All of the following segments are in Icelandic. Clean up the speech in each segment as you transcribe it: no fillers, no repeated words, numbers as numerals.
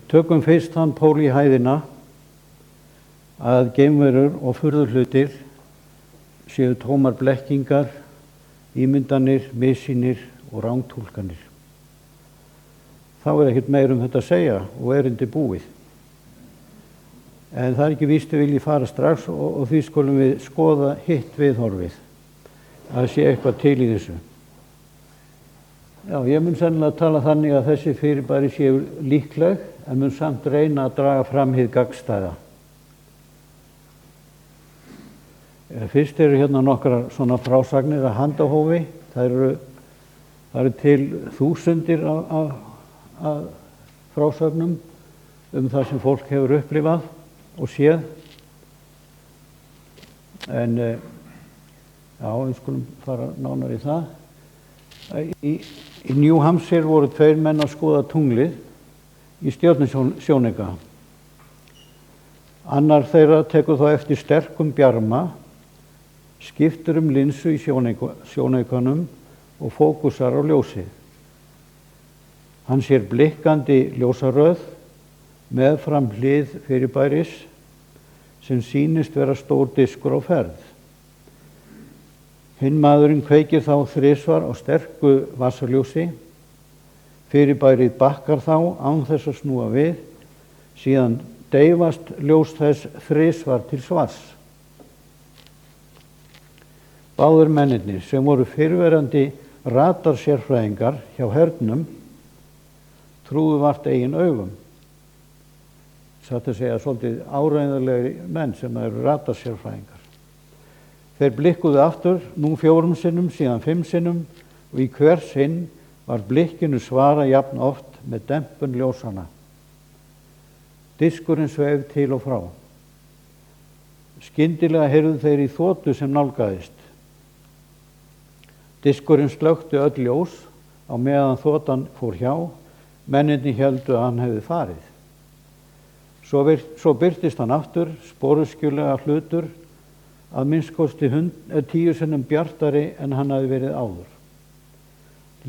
Tökum fyrst þann pól í hæðina að geimverur og furðuhlutir séu tómar blekkingar, ímyndanir, missýnir og rangtúlkanir. Þá ekkert meir þetta að segja og erindi búið. En það ekki víst við viljum fara strax og því skulum við skoða hitt viðhorfið, að sé eitthvað til í þessu. Já, ég mun sennilega tala þannig að þessi fyrirbæri séu líkleg, en mun samt reyna að draga fram hið gagnstæða. Fyrst eru hérna nokkrar svona frásagnir að handahófi. Það eru til þúsundir af frásögnum það sem fólk hefur upplifað og séð. En já, við skulum fara nánar í það. Í New Hampshire voru 2 menn að skoða tunglið í stjörnusjónauka. Annar þeirra tekur þá eftir sterkum bjarma, skiptir linsu í sjónaukanum og fókusar á ljósið. Hann sér blikkandi ljósaröð meðfram hlið fyrirbæris sem sýnist vera stór diskur á ferð. Hinn maðurinn kveikir þá 3 á sterku vasaljósi. Fyrirbærið bakkar þá án þess að snúa við, síðan deyfast ljós þess 3 til svars. Báðir mennirnir sem voru fyrrverandi radarsérfræðingar hjá hernum trúðu vart eigin augum. Satt að segja svolítið áreiðanlegir menn sem eru radarsérfræðingar. Þeir blikkuðu aftur, nú 4 sinnum, síðan 5 sinnum og í hver sinn var blikkinu svara jafn oft með dempun ljósana. Diskurinn sveif til og frá. Skyndilega heyrðu þeir í þotu sem nálgaðist. Diskurinn slökkti öll ljós á meðan þotan fór hjá. Mennirnir héldu að hann hefði farið. Svo birtist hann aftur, sporöskjulega hlutur, að minnst kosti 10 sinnum bjartari en hann hafi verið áður.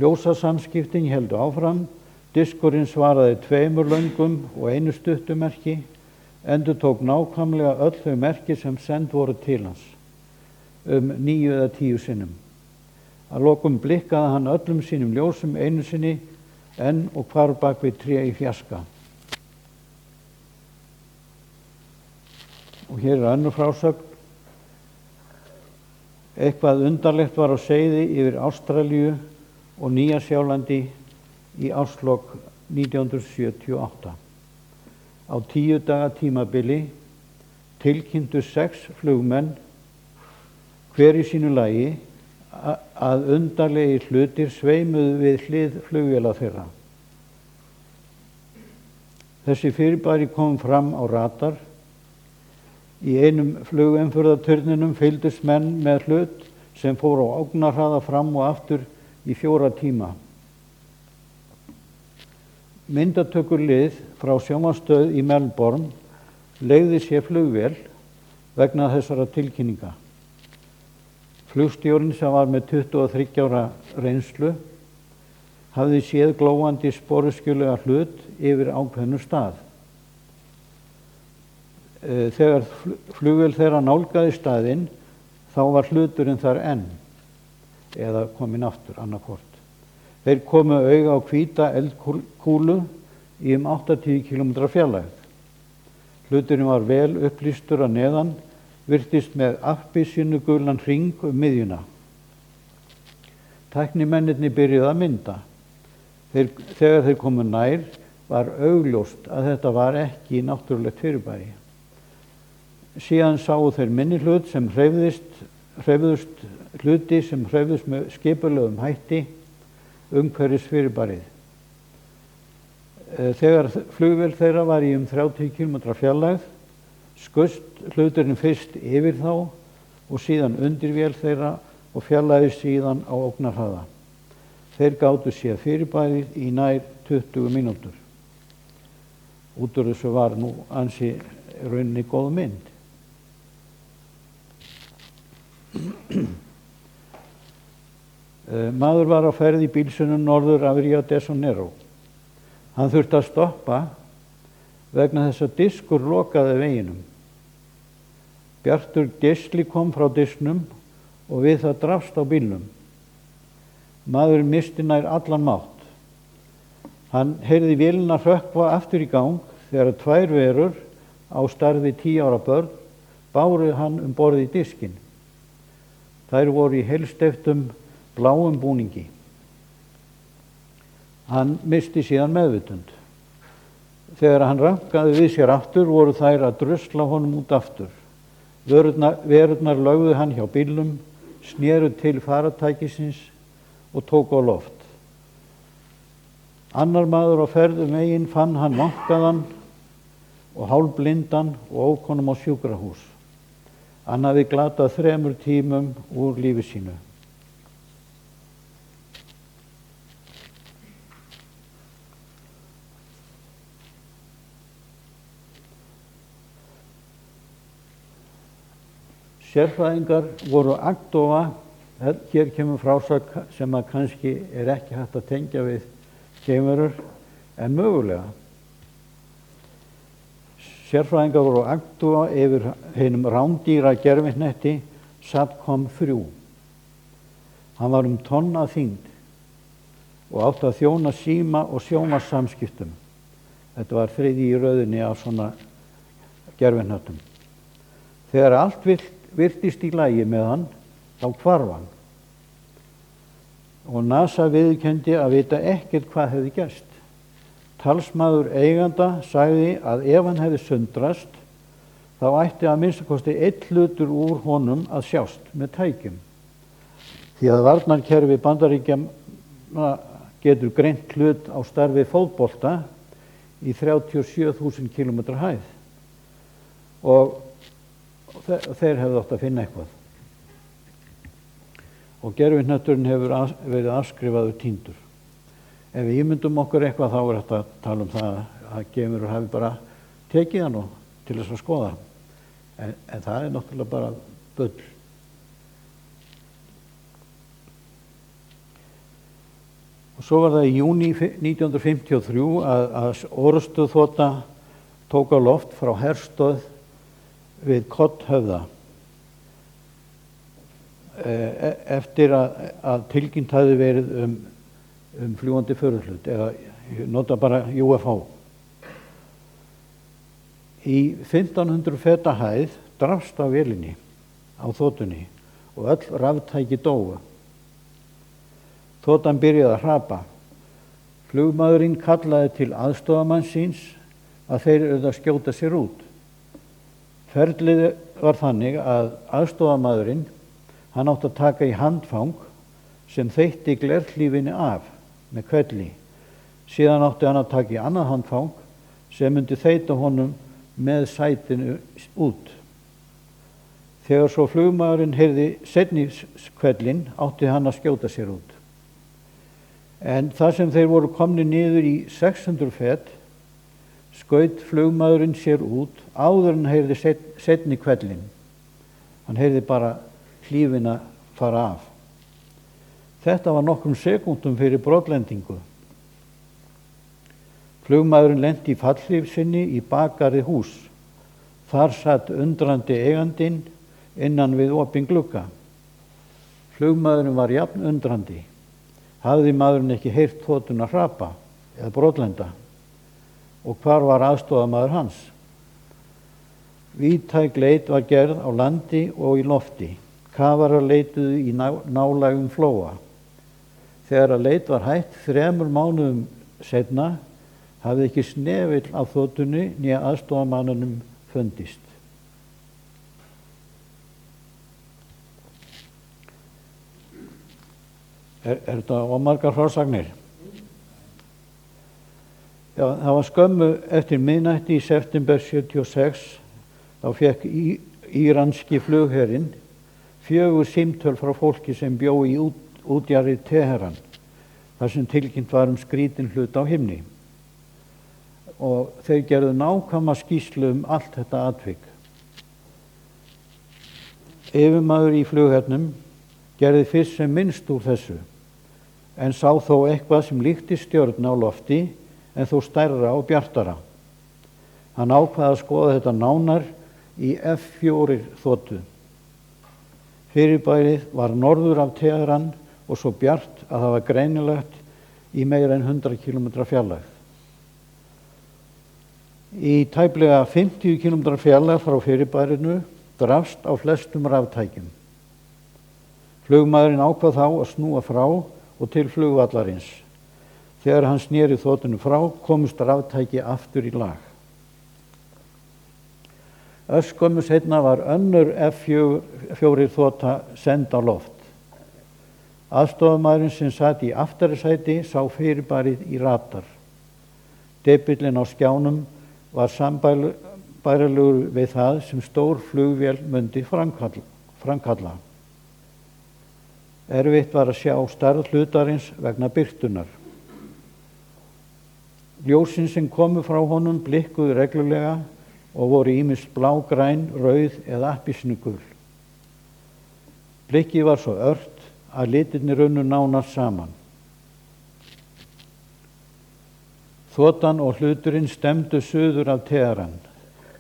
Ljósasamskiptin héldu áfram, diskurinn svaraði 2 löngum og 1 stuttumerki, endurtók nákvæmlega öll þau merki sem send voru til hans, 9 eða 10 sinnum. Að lokum blikkaði hann öllum sínum ljósum 1 sinni enn og hvarf bak við tré í fjarska. Og hér önnur frásögn. Eitthvað undarlegt var á seiði yfir Ástralíu og Nýja-Sjálandi í árslok 1978. Á 10 daga tímabili tilkynntu 6 flugmenn, hver í sínu lagi, að undarlegir hlutir sveimuðu við hlið flugvéla þeirra. Þessi fyrirbæri kom fram á radar. Í einum flugumferðarturninum fylgdust menn með hlut sem fór á ógnarhraða fram og aftur í 4 tíma. Myndatökulið frá sjónvarpsstöð í Melbourne leigði sér flugvél vegna þessara tilkynninga. Flugstjórinn sem var með 23 ára reynslu hafði séð glóandi sporöskjulega hlut yfir ákveðnum stað. Þegar flugvél þeirra nálgaði staðinn, þá var hluturinn þar enn, eða kominn aftur, annarkvort. Þeir komu auga á hvíta eldkúlu í 80 km fjarlægð. Hluturinn var vel upplýstur að neðan, virtist með appelsínugulan hring miðjuna. Tæknimennirnir byrjuðu að mynda. Þegar þeir komu nær, var augljóst að þetta var ekki náttúrulegt fyrirbæri. Síðan sáu þeir minni hlut sem hreyfðust hluti sem hreyfðust með skipulegum hætti umhverfis fyrirbærið. Þegar flugvél þeirra var í 30 km fjarlægð, skust hluturinn fyrst yfir þá og síðan undir vél þeirra og fjarlægðist síðan á ógnarhraða. Þeir gátu séð fyrirbærið í nær 20 mínútur. Út úr þessu var nú ansi rauninni góð mynd. Maður var á ferð í bílsunum norður af Rio de Janeiro. Hann þurfti að stoppa vegna þess að diskur lokaði veginum. Bjartur geisli kom frá disknum og við það drafst á bílnum. Maðurinn missti nær allan mátt. Hann heyrði vélina hrökkva aftur í gang þegar 2 verur á stærð við 10 ára börn báru hann borð í diskinn. Þær voru í heilsteyptum bláum búningi. Hann missti síðan meðvitund. Þegar hann rankaði við sér aftur voru þær að drusla honum út aftur. Verurnar lögðu hann hjá bílnum, snéru til faratækisins og tóku á loft. Annar maður á ferð veginn fann hann vankaðan og hálfblindan og ók honum á sjúkrahús. Hann hafði glatað 3 tímum úr lífi sínu. Sérfræðingar voru agndofa, hér kemur frásögn sem að kannski ekki hægt að tengja við geimverur, en mögulega. Sérfræðingar voru agndofa yfir hinum rándýra gervihnetti Satcom 3. Hann var tonn að þyngd og átti að þjóna síma og sjónvarpssamskiptum. Þetta var 3. í röðinni af svona gervihnettum. Þegar allt virtist í lagi með hann, þá hvarf hann. Og NASA viðurkenndi að vita ekkert hvað hefði gerst. Talsmaður eiganda sagði að ef hann hefði sundrast, þá ætti að minnsta kosti 1 hlutur úr honum að sjást með tækjum. Því að varnarkerfi Bandaríkjanna getur greint hlut á stærð við fótbolta í 37.000 km hæð. Og þeir hefðu átt að finna eitthvað. Og gervihnötturinn hefur verið afskrifaður týndur. Ef við ímyndum okkur eitthvað þá er þetta að tala um það að geimverur hafi bara tekið hann til þess að skoða. En það er náttúrulega bara bull. Og svo var það í júní 1953 að orrustuþota tók á loft frá herstöð við Kollhöfða eftir að tilkynnt hafði verið um fljúgandi föruflut, eða nota bara UFO. Í 1500 feta hæð drafst á vélinni á þotunni og öll raftæki dóu. Þotan byrjaði að hrapa. Flugmaðurinn kallaði til aðstoðarmanns síns að þeir urðu að skjóta sér út. Ferlið var þannig að aðstoðarmaðurinn, hann átti að taka í handfang sem þeytti glerhlífinni af með hvelli. Síðan átti hann að taka í annað handfang sem myndi þeyta honum með sætinu út. Þegar svo flugmaðurinn heyrði seinni hvellinn átti hann að skjóta sér út. En þar sem þeir voru komnir niður í 600 fet, skaut flugmaðurinn sér út áður en heyrði seinni hvellinn. Hann heyrði bara hlífina fara af. Þetta var nokkrum sekúndum fyrir brotlendingu. Flugmaðurinn lenti í fallhlíf sinni í bakgarði hús. Þar satt undrandi eigandinn innan við opinn glugga. Flugmaðurinn var jafn undrandi. Hafði maðurinn ekki heyrt þotuna hrapa eða brotlenda? Og hvar var aðstoðarmaður hans? Víðtæk leit var gerð á landi og í lofti. Kafarar leituðu í nálægum flóa. Þegar að leit var hætt 3 mánuðum seinna hafði ekki snefill af þotunni né aðstoðarmanninum fundist. Er þetta ómargar frásagnir? Já, það var skömmu eftir miðnætti í september 76, þá fékk íranski flugherinn 4 símtöl frá fólki sem bjó í útjaðri Teheran, þar sem tilkynnt var skrítinn hlut á himni. Og þeir gerðu nákvæma skýrslu allt þetta atvik. Yfirmaður í flughernum gerði fyrst sem minnst úr þessu, en sá þó eitthvað sem líkti stjörnu á lofti en þó stærra og bjartara. Hann ákvað að skoða þetta nánar í F4 þotu. Fyrirbærið var norður af Teheran og svo bjart að það var greinilegt í meira en 100 km fjarlægð. Í tæplega 50 km fjarlægð frá fyrirbærinu drafst á flestum raftækjum. Flugmaðurinn ákvað þá að snúa frá og til flugvallarins. Þegar hann sneri þotunni frá komust raftæki aftur í lag. Örskömmu seinna var önnur F4 þota send á loft. Aðstofamaðurinn sem sat í aftari sæti sá fyrirbærið í radar. Debillinn á skjánum var sambærilegur við það sem stór flugvél mundi framkalla. Erfitt var að sjá stærð hlutarins vegna birtunar. Ljósin sem komu frá honum blikkuðu reglulega og voru ýmist blá, græn, rauð eða appelsínugul. Blikkið var svo ört að litirnir runnu nánast saman. Þotan og hluturinn stefndu suður af Teheran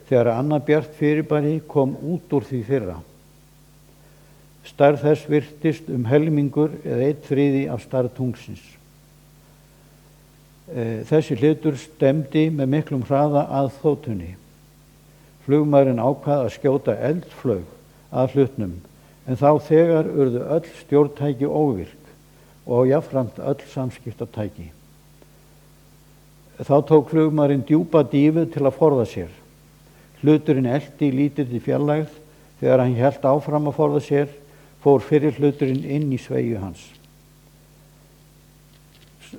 þegar annað bjart fyrirbæri kom út úr því fyrra. Stærð þess virtist helmingur eða 1/3 af stærð tunglsins. Þessi hlutur stefndi með miklum hraða að þotunni. Flugmaðurinn ákvað að skjóta eldflaug að hlutnum, en þá þegar urðu öll stjórntæki óvirk og jafnframt öll samskiptatæki. Þá tók flugmaðurinn djúpa dýfu til að forða sér. Hluturinn elti í lítilli fjarlægð. Þegar hann hélt áfram að forða sér, fór fyrri hluturinn inn í sveigju hans.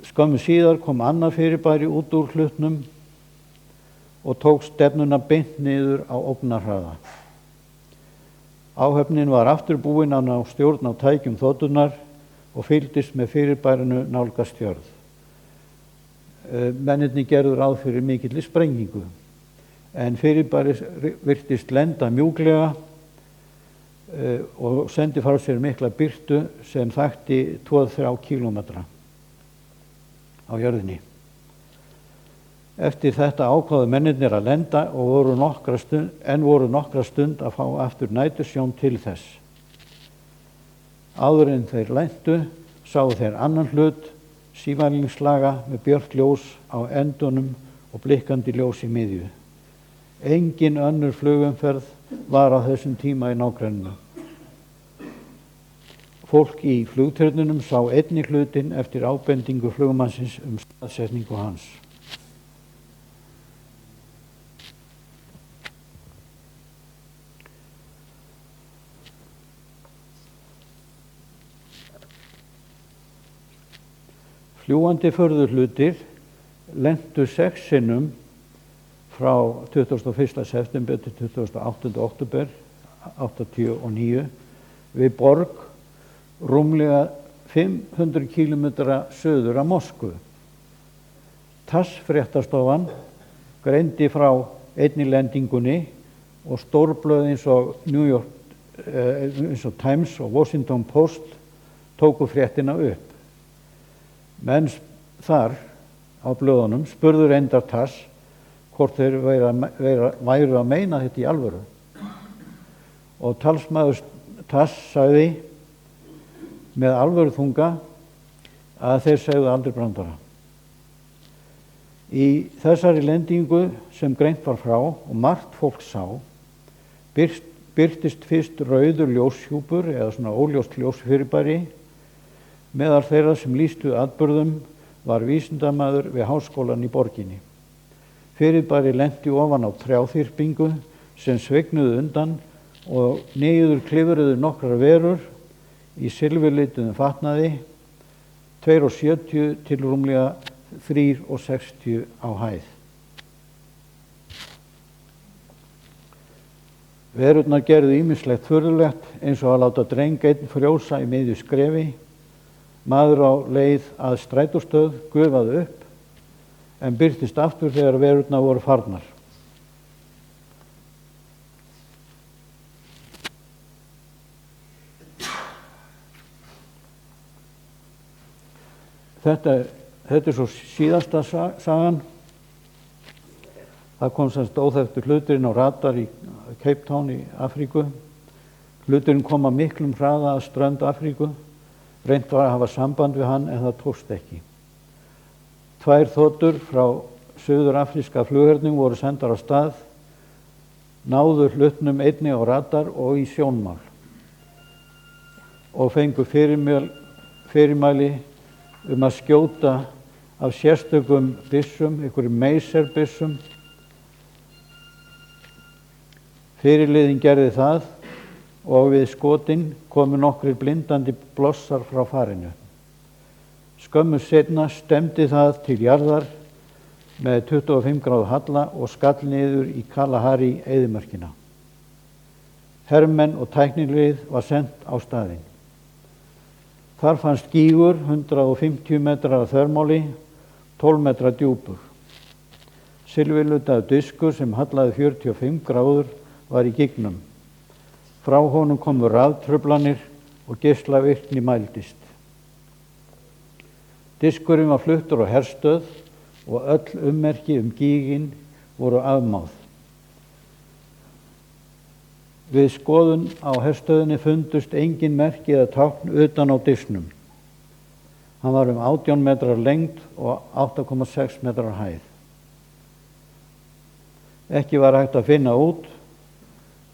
Skömmu síðar kom annað fyrirbæri út úr hlutnum og tók stefnuna beint niður á ógnarhraða. Áhöfnin var aftur búin að ná stjórn á tækjum þotunnar og fylgdist með fyrirbærinu nálgast jörð. Mennirnir gerðu ráð fyrir mikilli sprengingu, en fyrirbærið virtist lenda mjúklega og sendi frá sér mikla birtu sem þakti 2-3 kílómetra á jörðinni. Eftir þetta ákváðu mennirnir að lenda og voru nokkra stund að fá aftur nætursjón til þess. Áður en þeir lentu sáu þeir annan hlut, sívalningslaga með björt ljós á endunum og blikkandi ljós í miðju. Engin önnur flugumferð var á þessum tíma í nágrenninu. Fólk í flugturnunum sá einnig hlutinn eftir ábendingu flugmannsins staðsetningu hans. Fljúgandi furðuhlutir lentu 6 sinnum frá 21. september til 28. október 1989 við borg rúmlega 500 kílómetra suður af Moskvu. TASS fréttastofan greindi frá einni lendingunni og stórblöð eins og New York, eins og Times og Washington Post tóku fréttina upp. Menn þar á blöðunum spurðu reyndar TASS hvort þeir væru að meina þetta í alvöru. Og talsmaður TASS sagði með alvöru þunga að þeir segðu aldrei brandara. Í þessari lendingu sem greint var frá og margt fólk sá, birtist fyrst rauður ljóshjúpur eða svona óljóst ljósfyrirbæri. Meðal þeirra sem lýstu atburðum var vísindamaður við háskólann í borginni. Fyrirbæri lenti ofan á trjáþyrpingu sem svignuðu undan og niður klifruðu nokkrar verur í silfurlituðum fatnaði, 2,70 til rúmlega 3,60 á hæð. Verurnar gerðu ýmislegt furðulegt eins og að láta dreng einn frjósa í miðju skrefi. Maður á leið að strætóstöð gufaði upp en birtist aftur þegar verurnar voru farnar. Þetta Þetta er svo síðasta sagan. Það kom semst óþekktur hluturinn á radar í Cape Town í Afríku. Hluturinn kom að miklum hraða að strönd Afríku. Reynt var að hafa samband við hann en það tókst ekki. 2 þotur frá suður-afríska flughernum voru sendar á stað, náðu hlutnum einnig á radar og í sjónmál og fengu fyrirmæli að skjóta af sérstökum byssum, einhverjum meiserbyssum. Fyrirliðinn gerði það og við skotin komu nokkrir blindandi blossar frá farinu. Skömmu seinna stemmdi það til jarðar með 25 gráðu halla og skall niður í Kalahari eyðimörkina. Hermenn og tæknilið var sent á staðinn. Þar fannst gígur 150 metrar að þvermáli, 12 metra djúpur. Silfurlitaður diskur sem hallaði 45 gráður var í gígnum. Frá honum komu raftruflanir og geislavirkni mældist. Diskurinn var fluttur á herstöð og öll ummerki gíginn voru afmáð. Við skoðun á herstöðinni fundust engin merki eða tákn utan á disknum. Hann var 18 metrar lengd og 8,6 metrar hæð. Ekki var hægt að finna út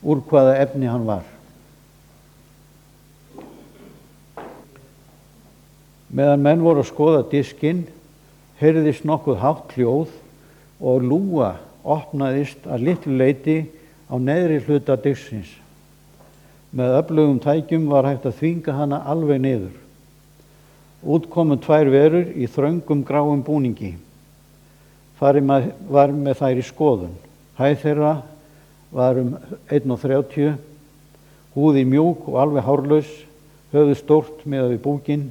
úr hvaða efni hann var. Meðan menn voru að skoða diskinn, heyrðist nokkuð hátt hljóð og lúga opnaðist að litlu leyti á neðri hluta disksins. Með öflugum tækjum var hægt að þvinga hana alveg niður. Út komu 2 verur í þröngum gráum búningi. Farið var með þær í skoðun. Hæð þeirra var 1,30, húði mjúk og alveg hárlaus, höfuð stórt miðað við búkinn,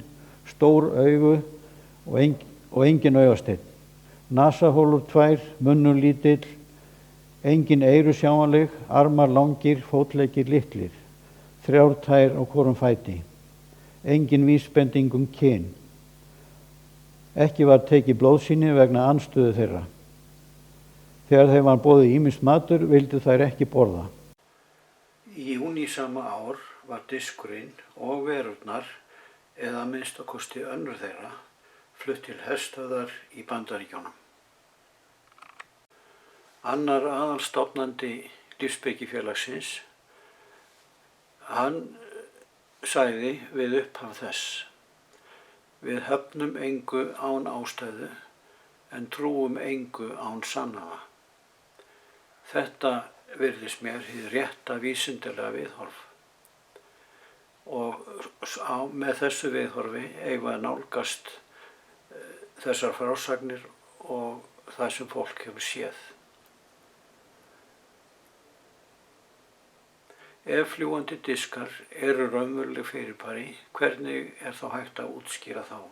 stór augu og engin augasteinn. Nasahólur 2, munnur lítill, engin eyru sjáanleg, armar langir, fótleggir litlir, 3 tær á hvorum fæti. Engin vísbending kyn. Ekki var tekið blóðsýni vegna andstöðu þeirra. Þegar þeim var boðið ýmis matur vildu þær ekki borða. Í júní sama ár var diskurinn og verurnar, eða að minnsta kosti önnur þeirra, flutt til herstöðar í Bandaríkjunum. Annar aðalstofnandi Lífsspekifélagsins, hann sagði við upphaf þess: Við höfnum engu án ástæðu, en trúum engu án sannana. Þetta virðist mér hið rétta vísindalega viðhorf. Og með þessu viðhorfi eigum við að nálgast þessar frásagnir og það sem fólk hefur séð. Ef fljúgandi diskar eru raunveruleg fyrirbæri, hvernig er þá hægt að útskýra þá?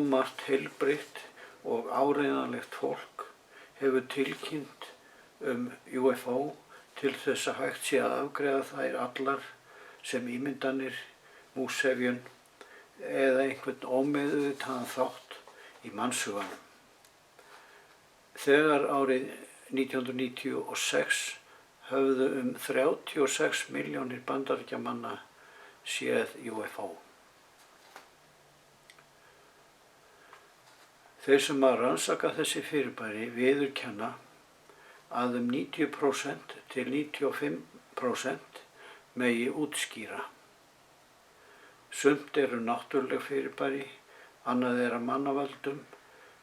Margt heilbrigt og áreiðanlegt fólk hefur tilkynnt UFO til þess að hægt sé að afgreiða þær allar sem ímyndanir, múshefjun eða einhvern ómeðvitaðan þátt í mannshuganum. Þegar árið 1996 höfðu 36 milljónir Bandaríkjamanna séð UFO. Þeir sem að rannsaka þessi fyrirbæri viðurkenna að 90% til 95% megi útskýra. Sumt eru náttúruleg fyrirbæri, annað er af mannavöldum,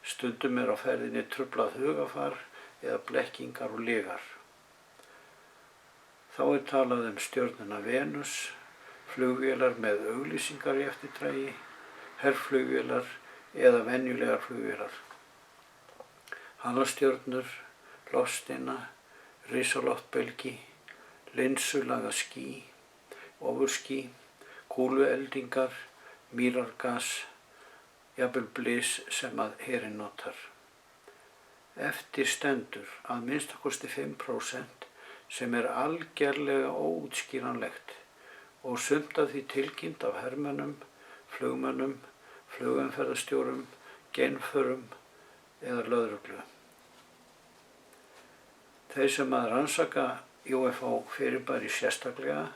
stundum er á ferðinni truflað hugafar eða blekkingar og lygar. Þá er talað stjörnuna Venus, flugvélar með auglýsingar í eftirdragi, herflugvélar eða venjulegar flugvélar. Halastjörnur, loftsteina, risaloftbelgi, linsulaga ský, ofurský, kúlueldingar, mýrargas, jafnvel blys sem að herinn notar. Eftir stendur að minnsta kosti 5% sem er algerlega óútskýranlegt og sumt af því tilkynnt af hermönnum, flugmönnum, flugumferðarstjórum, geimförum eða lögreglu. Þeir sem að rannsaka UFO fyrirbæri sérstaklega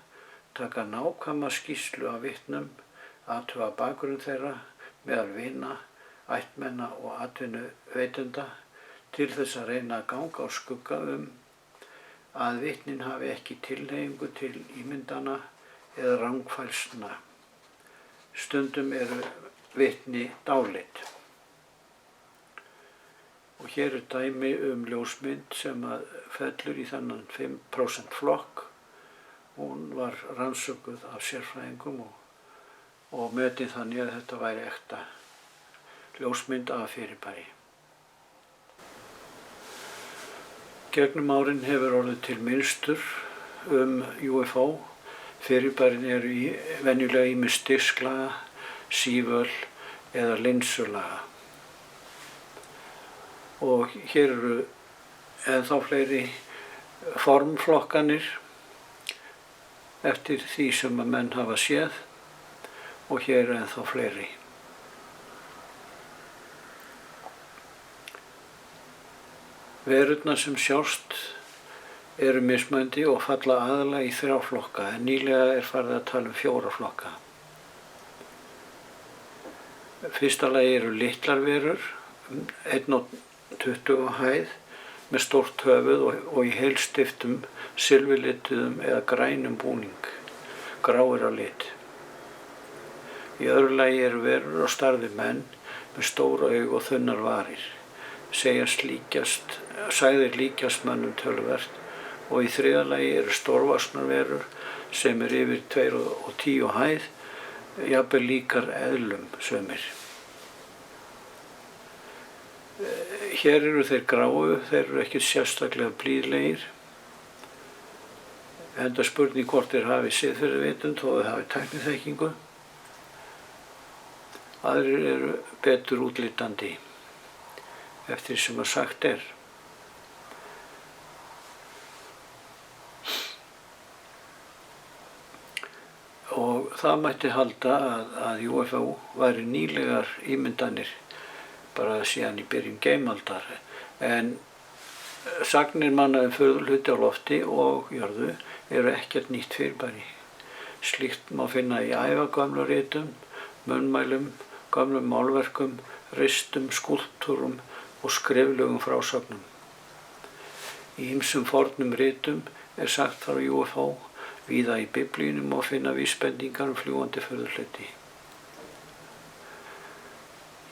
taka nákvæma skýrslu af vitnum, athuga bakgrunn þeirra meðal vina, ættmenna og atvinnuveitenda til þess að reyna að ganga á skugga að vitnin hafi ekki tilhneigingu til ímyndana eða rangfærslna. Stundum eru vitni dáleidd. Og hér dæmi ljósmynd sem að fellur í þennan 5% flokk. Hún var rannsökuð af sérfræðingum og metin þannig að þetta væri ekta ljósmynd af fyrirbæri. Gegnum árin hefur orðið til mynstur UFO. Fyrirbærin eru venjulega ýmist disklaga, síföl eða linsulaga. Og hér eru ennþá fleiri formflokkanir eftir því sem að menn hafa séð og hér eru ennþá fleiri. Verurnar sem sjást eru mismunandi og falla aðallega í 3 flokka en nýlega er farið að tala 4 flokka. Fyrsta lagi eru litlar verur, 1,20 hæð með stórt höfuð og í heilstiftum, silfurlituðum eða grænum búning, gráir á lit. Í öðru lagi eru verur á stærð við menn með stór augu og þunnar varir, sagðir líkjast mönnum töluvert, og í þriðja lagi eru stórvaxnar verur sem yfir 2,10 hæð, jafnvel líkar eðlum sumir. Hér eru þeir gráu, þeir eru ekki sérstaklega blíðlegir, enda spurning hvort þeir hafi siðferðisvitund þó þeir hafi tækniþekkingu. Aðrir eru betur útlítandi, eftir sem að sagt er. Og það mætti halda að UFO væri nýlegar ímyndanir, bara síðan í byrjun geimaldar, en sagnir manna furðuhluti á lofti og jörðu eru ekkert nýtt fyrirbæri. Slíkt má finna í ævagömlum ritum, munnmælum, gömlum málverkum, ristum, skúlptúrum og skriflegum frásögnum. Í ýmsum fornum ritum er sagt frá UFO, víða í Biblíunni má finna vísbendingar fljúgandi furðuhluti.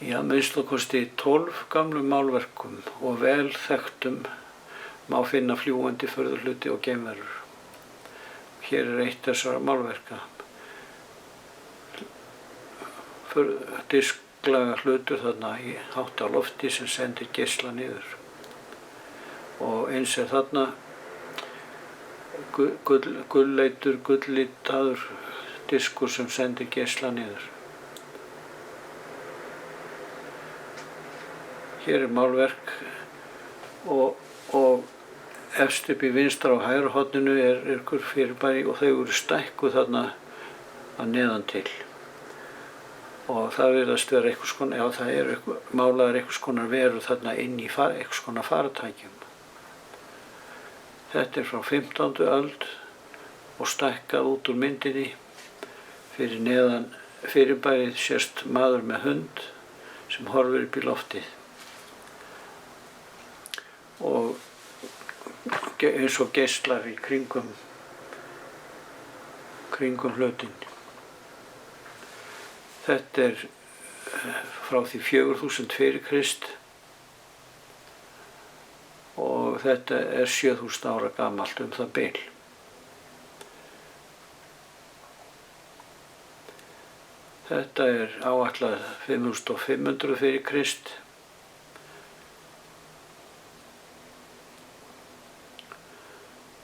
Í að minnstakosti 12 gamlum málverkum og vel þekktum má finna fljúgandi furðuhluti og geimverur. Hér er eitt þessara málverka. Disklaga hlutur þarna í hátt á lofti sem sendir geisla niður. Og eins er þarna gulleitur, gullitaður diskur sem sendir geisla niður. Hér er málverk og efst upp í vinstra og hægra horninu er einhver fyrirbæri og þau eru stækkuð þarna að neðan til. Og það virðast vera einhvers konar, já það er málaðar einhvers konar verur þarna inn í einhvers konar faratækjum. Þetta er frá 15. öld og stækkað út úr myndinni. Fyrir neðan fyrirbærið sést maður með hund sem horfir upp í loftið. Og eins og geislar í kringum hlutinn. Þetta er frá því 4000 fyrir Krist og þetta er 7000 ára gamalt það bil. Þetta er áætlað 5500 fyrir Krist.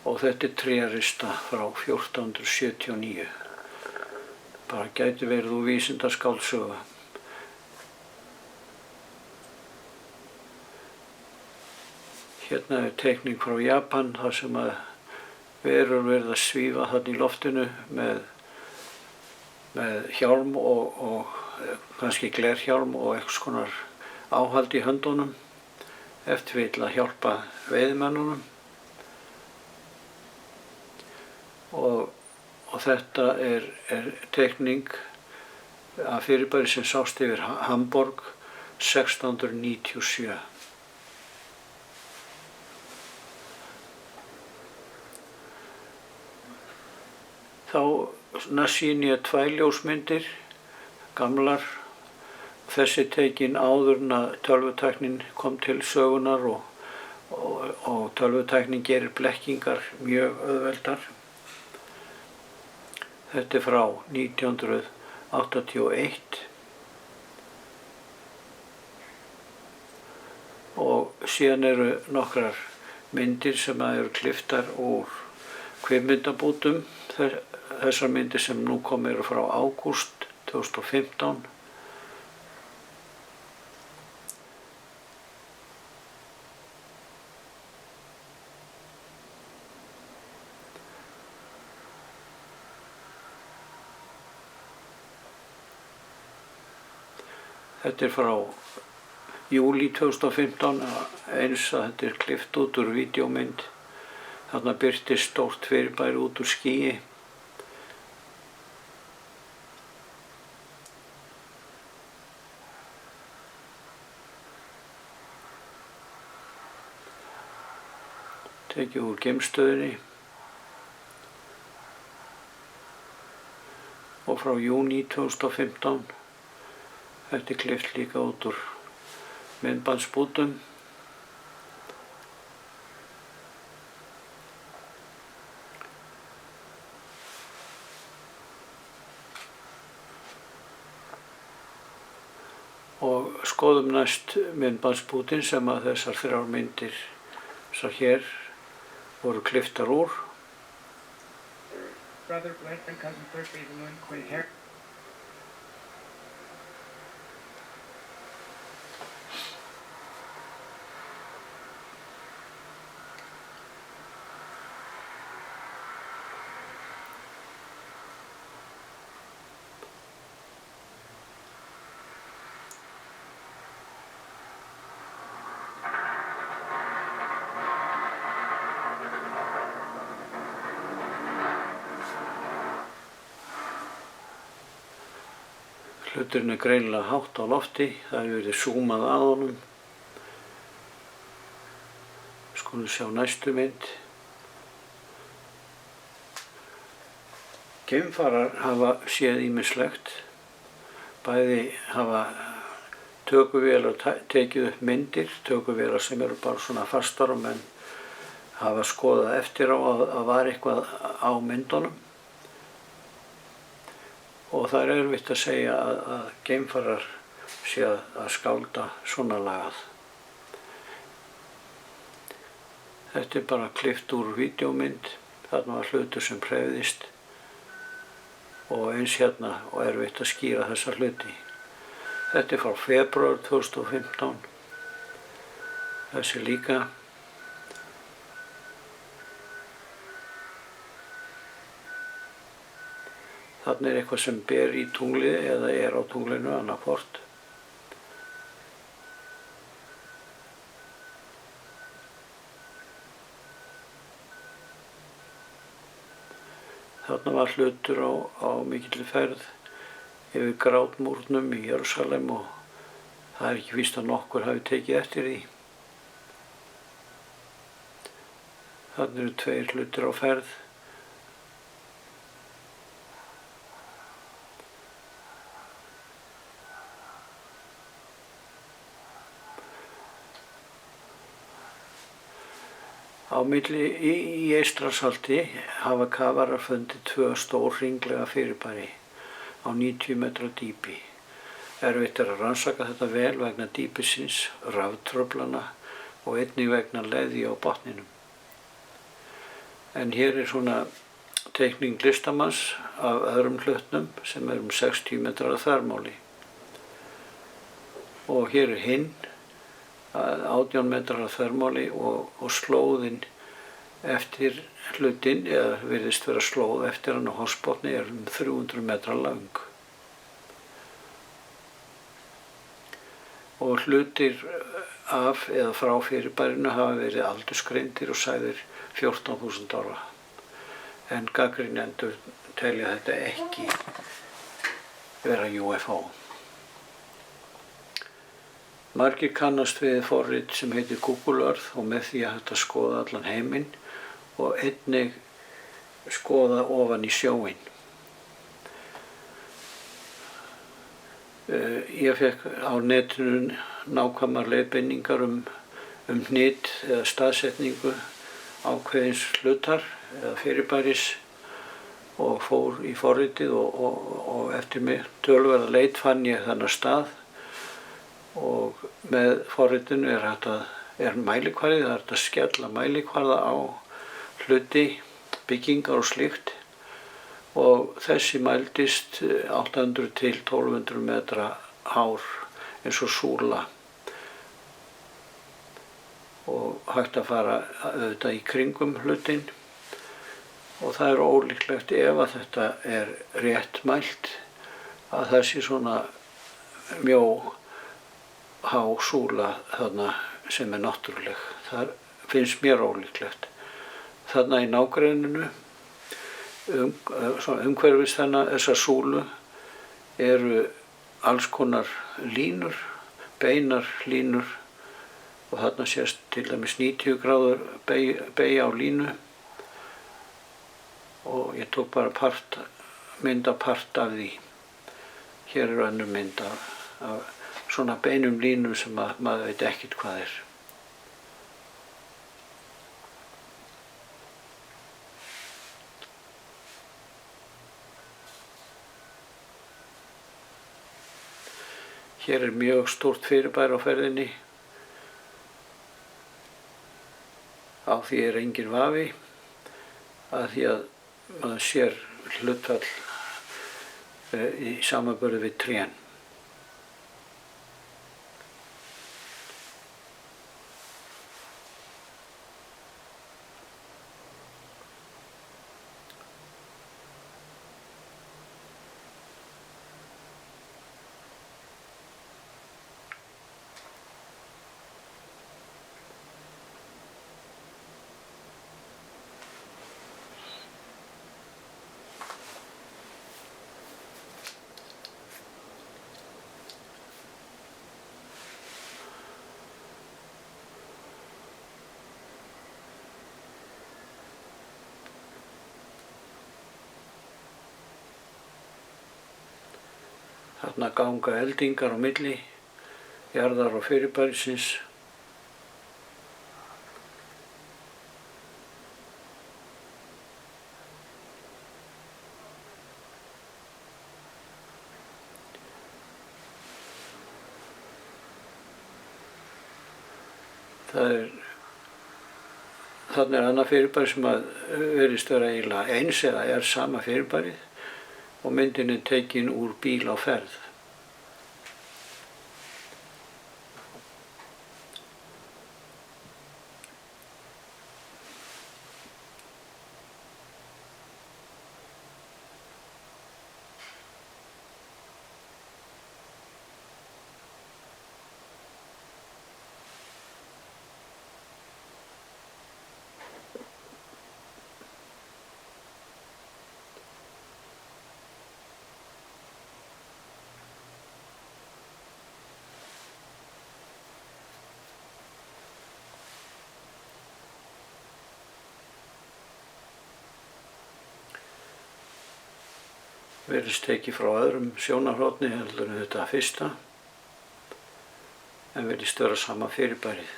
Og þetta er trérista frá 1479. Bara gæti verið úr vísindaskáldsögu. Hérna er teikning frá Japan þar sem að verur verið að svífa þarna í loftinu með hjálm og kannski glerhjálm og einhvers konar áhald í höndunum, eftir vill að hjálpa veiðimönnunum. Og þetta er teikning af fyrirbæri sem sást yfir Hamborg 1697. Þá sýni ég 2 ljósmyndir, gamlar. Þessi tekin áður en að tölvutæknin kom til sögunar og tölvutæknin gerir blekkingar mjög auðveldar. Þetta er frá 1981 og síðan eru nokkrar myndir sem eru klipptar úr kvikmyndabútum. Þessar myndir sem nú komið eru frá ágúst 2015. Þetta er frá júlí 2015, eins að þetta er klippt út úr vídeómynd. Þarna birtist stórt fyrirbæri út úr skýi. Tekið úr geimstöðinni. Og frá júní 2015. Þetta er klippt líka út úr myndbandsbútum. Og skoðum næst myndbandsbútin sem að þessar 3 myndir svo hér voru klipptar úr. Brother, boyfriend, cousin, first lady, Moon, Quinn, Harry. Hluturinn er greinilega hátt á lofti, það hefur verið zoomað að honum. Skulum sjá næstu mynd. Geimfarar hafa séð ýmislegt. Bæði hafa tökuvélar tekið upp myndir, tökuvélar sem eru bara svona fastar og menn hafa skoðað eftir á að var eitthvað á myndunum. Og það er erfitt að segja að geimfarar sé að skálda svona lagað. Þetta er bara klippt úr vídeómynd, þarna var hlutur sem hreyfðist og eins hérna og erfitt að skýra þessa hluti. Þetta er frá febrúar 2015, þessi líka. Þarna er eitthvað sem ber í tunglið eða er á tunglinu annaðhvort. Þarna var hlutur á mikilli ferð yfir grátmúrnum í Jerúsalem og það er ekki víst að nokkur hafi tekið eftir því. Þarna eru 2 hlutir á ferð. Á milli í Eystrasalti hafa kafarar fundið 2 stór hringlega fyrirbæri á 90 metra dýpi. Erfitt er að rannsaka þetta vel vegna dýpisins, raftruflana og einnig vegna leðju á botninum. En hér er svona teikning listamanns af öðrum hlutnum sem er 60 metrar að þvermáli. Og hér er hinn 18 metrar að þvermáli og slóðin eftir hlutinn, eða virðist vera slóð eftir hann á hafsbotni, er 300 metrar lang. og hlutir af eða frá fyrirbærinu hafa verið aldursgreindir og sagðir 14.000 ára. En gagnrýnendur telja þetta ekki vera UFO. Margir kannast við forrit sem heitir Google Earth og með því að hægt að skoða allan heiminn og einnig skoða ofan í sjóinn. Ég fékk á netinu nákvæmar leiðbeiningar hnit eða staðsetningu ákveðins hlutar eða fyrirbæris og fór í forritið og eftir mig töluverða leit fann ég þennan stað og með forritinu er mælikvarði, það er hægt að skella mælikvarða á hluti, byggingar og slíkt og þessi mældist 800 til 1200 metra hár eins og súla og hægt að fara auðvitað í kringum hlutin og það er ólíklegt ef að þetta er rétt mælt að það sé svona mjó há súla þarna sem er náttúruleg. Það finnst mér ólíklegt. Þarna í nágrenninu umhverfis þessa súlu eru alls konar línur, beinar línur og þarna sést til dæmis 90 gráður beygja á línu og ég tók bara mynd af part af því. Hér er önnur mynd af svona beinum línum sem maður veit ekkert hvað er. Hér er mjög stórt fyrirbæri á ferðinni. Á því er engin vafi, að því að maður sér hlutfall í samanburði við trén. Þarna ganga eldingar á milli jarðar og fyrirbærisins. Þarna er annað fyrirbæri sem virðist vera eiginlega eins eða er sama fyrirbærið og myndin er tekin úr bíl á ferð. Virðist tekið frá öðrum sjónarhorni heldur en þetta fyrsta, en virðist vera sama fyrirbærið.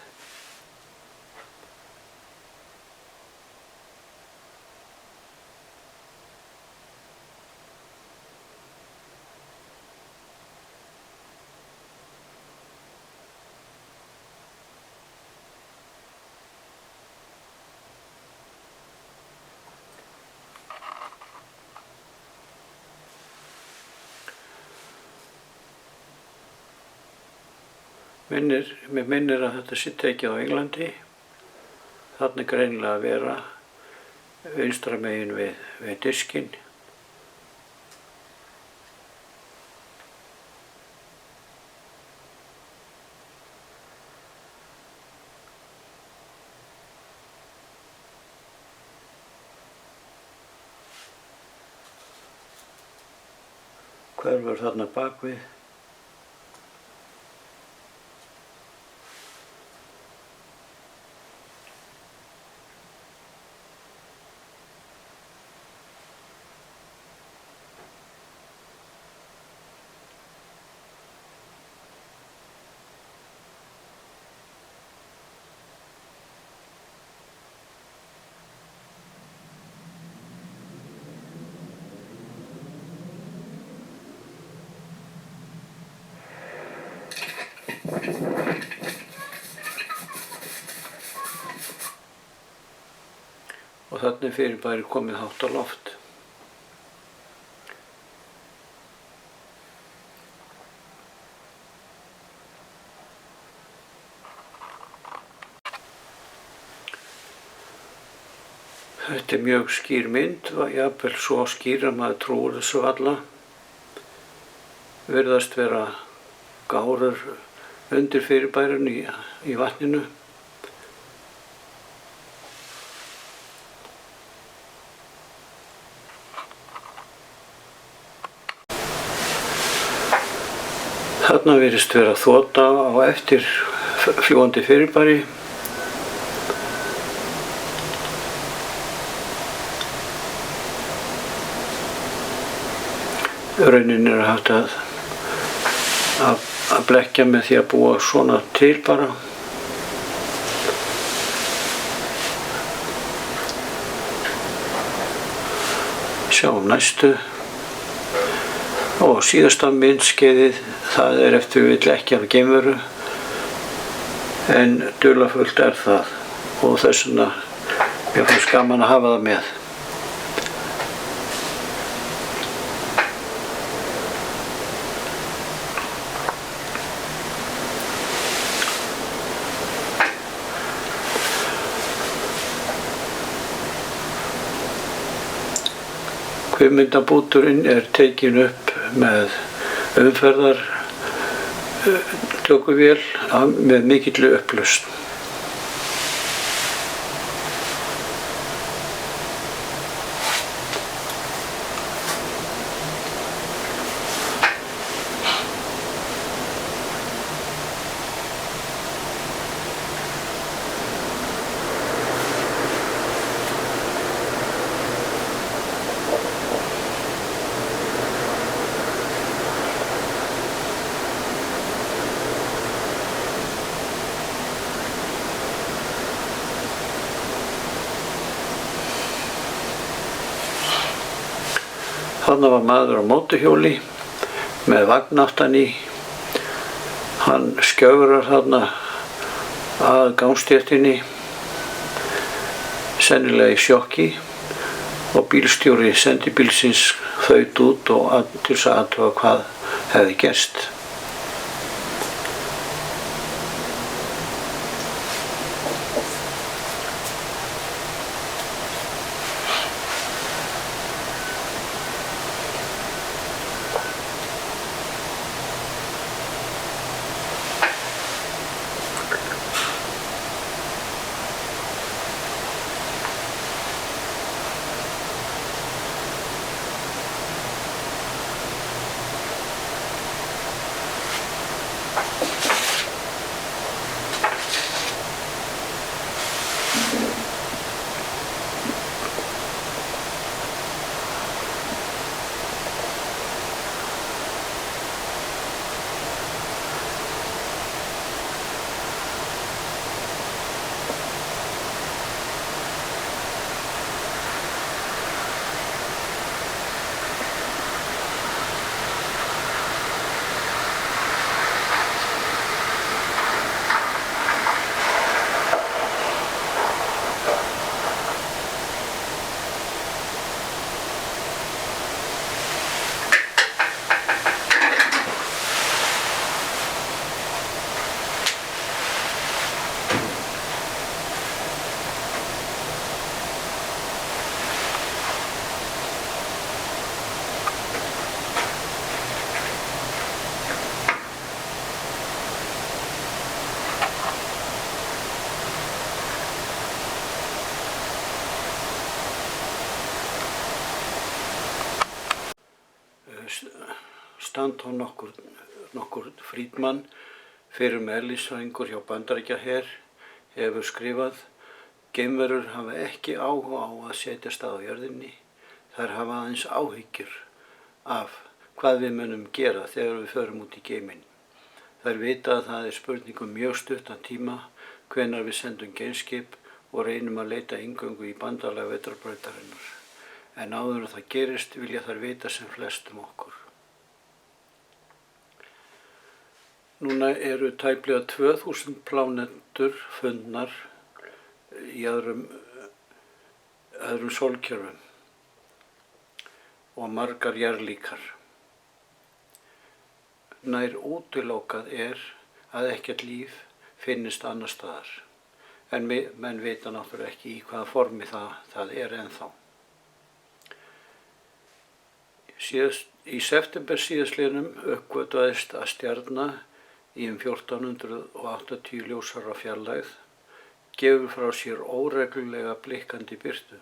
Mér minnir að þetta sé tekið á Englandi. Þarna er greinilega að vera vinstra megin við diskinn. hverfur þarna bakvið. Og þarna er fyrirbæri komið hátt á loft. Þetta er mjög skýr mynd, jafnvel svo skýr að maður trúir þessu varla. Virðast vera gárur undir fyrirbærinu í vatninu. Þarna virðist vera þota á eftir fljúgandi fyrirbæri. Raunin er hægt að blekkja með því að búa svona til bara. Sjáum næstu. Og síðasta myndskeiðið, það er eftir við vill ekki af geimveru, en dularfullt er það og þess vegna mér fannst gaman að hafa það með. Kvikmyndabúturinn er tekin upp með umferðartökuvél með mikilli upplausn. Þarna var maður á mótorhjóli með vagn aftan í. Hann skjögrar þarna að gangstéttinni, sennilega í sjokki, og bílstjóri sendibílsins þaut út og til þess að athuga hvað hefði gerst. Stanton nokkur Friedman, fyrrum eðlisfræðingur hjá Bandaríkjaher, hefur skrifað: Geimverur hafa ekki áhuga á að setjast að á jörðinni, þær hafa aðeins áhyggjur af hvað við munum gera þegar við förum út í geiminn. Þær vita að það er spurning mjög stuttan tíma hvenær við sendum geimskip og reynum að leita inngöngu í bandalag vetrarbrautarinnar. En áður en það gerist vilja þær vita sem flest okkur. Núna eru tæplega 2000 plánetur fundnar í öðrum sólkerfum og margar jarðlíkar. Nær útilokað að ekkert líf finnist annars staðar, en menn vita náttúrulega ekki í hvaða formi það er ennþá. Í september síðastliðnum uppgötvaðist að stjarna í 1480 ljósára fjarlægð gefur frá sér óreglulega blikkandi birtu.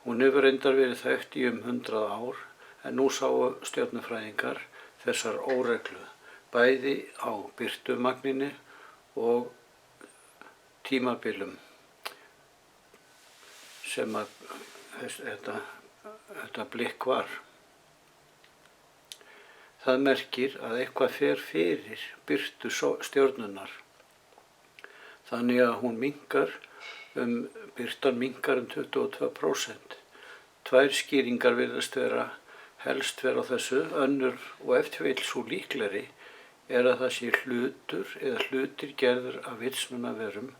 Hún hefur reyndar verið þekkt í 100 ár, en nú sáu stjörnufræðingar þessar óreglu, bæði á birtumagninni og tímabilum sem að þetta blikk var. Það merkir að eitthvað fer fyrir birtu stjörnunnar, þannig að birtan minnkar 22%. Tvær skýringar virðast helst vera á þessu, önnur og eftir vill sú líklegri að það sé hlutir gerður af vitsmunaverum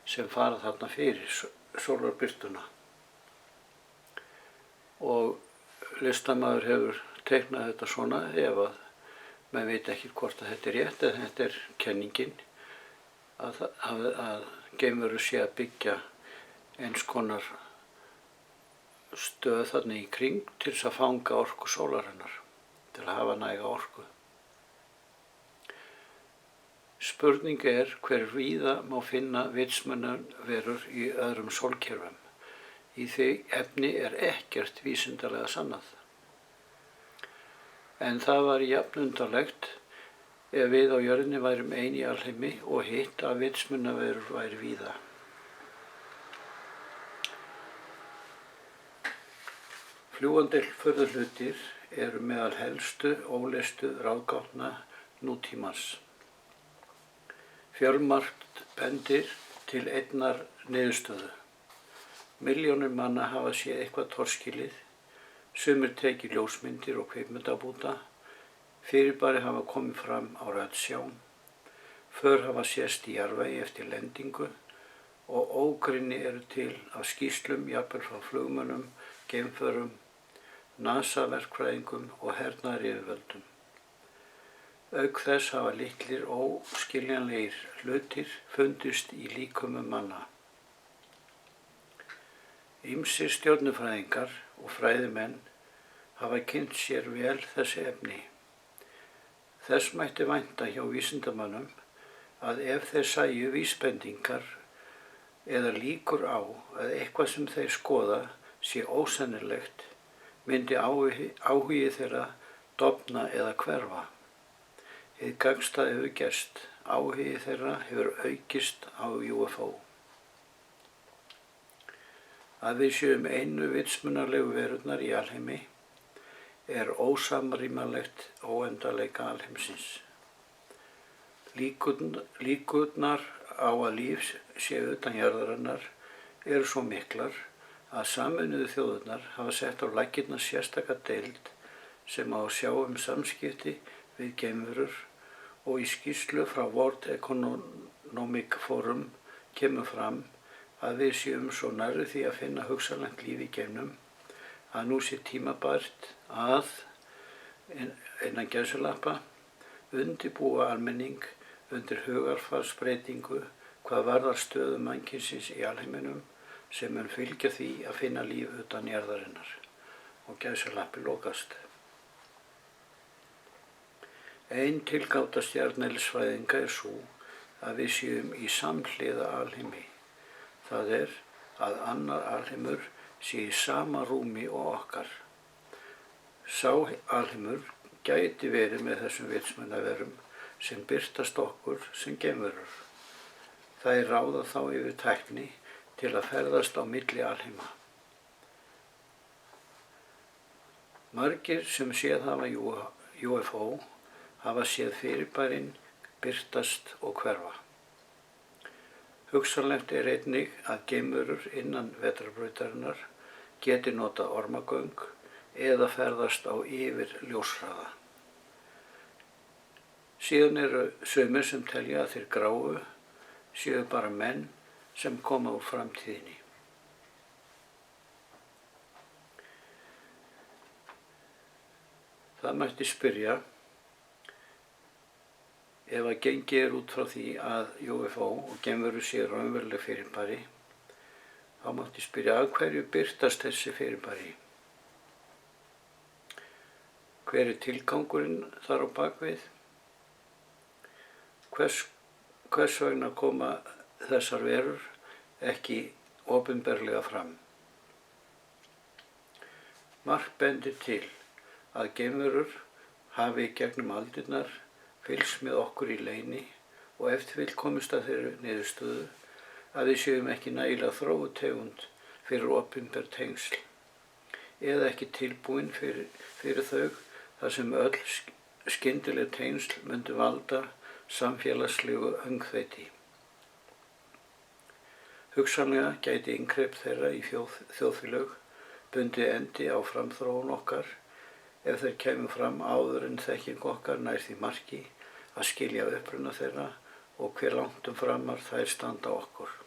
sem fara þarna fyrir sólarbirtuna. Og listamaður hefur teiknað þetta svona, ef að maður veit ekki hvort að þetta er rétt, en þetta er kenningin að geimverur sé að byggja eins konar stöð þarna í kring til þess að fanga orku sólarinnar, til að hafa næga orku. Spurning hver víða má finna vitsmunaverur í öðrum sólkerfum. Í því efni er ekkert vísindalega sannað. En það var jafn undarlegt ef við á jörðinni værum ein í alheimi og hitt að vitsmunaverur væri víða. Fljúgandi furðuhlutir eru meðal helstu óleystu ráðgátna nútímans. Fjölmargt bendir til einnar niðurstöðu. Milljónir manna hafa séð eitthvað torskilið, sumir tekið ljósmyndir og kvikmyndabúta, fyrirbæri hafa komið fram á ratsjám, för hafa sést í jarðvegi eftir lendingu og ógrynni eru til af skýrslum jafnvel frá flugmönnum, geimförum, NASA-verkfræðingum og hernaðaryfirvöldum. Auk þess hafa litlir óskiljanlegir hlutir fundist í líkömum manna. Ýmsir stjörnufræðingar og fræðimenn hafa kynnt sér vel þessi efni. Þess mætti vænta hjá vísindamönnum að ef þeir sæju vísbendingar eða líkur á að eitthvað sem þeir skoða sé ósennilegt, myndi áhugi þeirra dofna eða hverfa. Hið gagnstæða hefur gerst, áhugi þeirra hefur aukist á UFO. Að við séum einu vitsmunarlegu verurnar í alheimi er ósamrýmanlegt óendanleika alheimsins. Líkurnar á að líf sé utan jarðarinnar eru svo miklar að Sameinuðu þjóðirnar hafa sett á laggirnar sérstaka deild sem á að sjá samskipti við geimverur, og í skýrslu frá World Economic Forum kemur fram að við séum svo nærri því að finna hugsanlegt líf í geimnum að nú sé tímabært að, innan gæsalappa, undirbúa almenning undir hugarfarsbreytingu hvað varðar stöðu mannkynsins í alheiminum sem mun fylgja því að finna líf utan jarðarinnar, og gæsalappi lokast. Ein tilgáta stjarneðlisfræðinga er sú að við séum í samhliða alheimi. Það er að annar alheimur sé í sama rúmi og okkar. Sá alheimur gæti verið með þessum vitsmunaverum sem birtast okkur sem geimverur. Þær ráða þá yfir tækni til að ferðast á milli alheima. Margir sem séð hafa UFO hafa séð fyrirbærin birtast og hverfa. Hugsanlegt er einnig að geimverur innan vetrarbrautarinnar geti notað ormagöng eða ferðast á yfir ljóshraða. Síðan eru sumir sem telja að þeir gráu séu bara menn sem koma úr framtíðinni. Það mætti spyrja, ef að gengið út frá því að UFO og geimverur séu raunveruleg fyrirbæri, þá mætti spyrja af hverju birtast þessi fyrirbæri. Hver er tilgangurinn þar á bakvið? Hvers vegna koma þessar verur ekki opinberlega fram? Margt bendir til að geimverur hafi gegnum aldirnar fylgst með okkur í leyni og ef til vill komist að þeirri niðurstöðu að við séum ekki nægilega þróuð tegund fyrir opinber tengsl eða ekki tilbúin fyrir þau þar sem öll skyndileg tengsl myndu valda samfélagslegu öngþveiti. Hugsanlega gæti inngrip þeirra í þjóðfélög bundið endi á framþróun okkar ef þeir kæmu fram áður en þekking okkar nær því marki að skilja uppruna þeirra og hve langt framar þær standa okkur.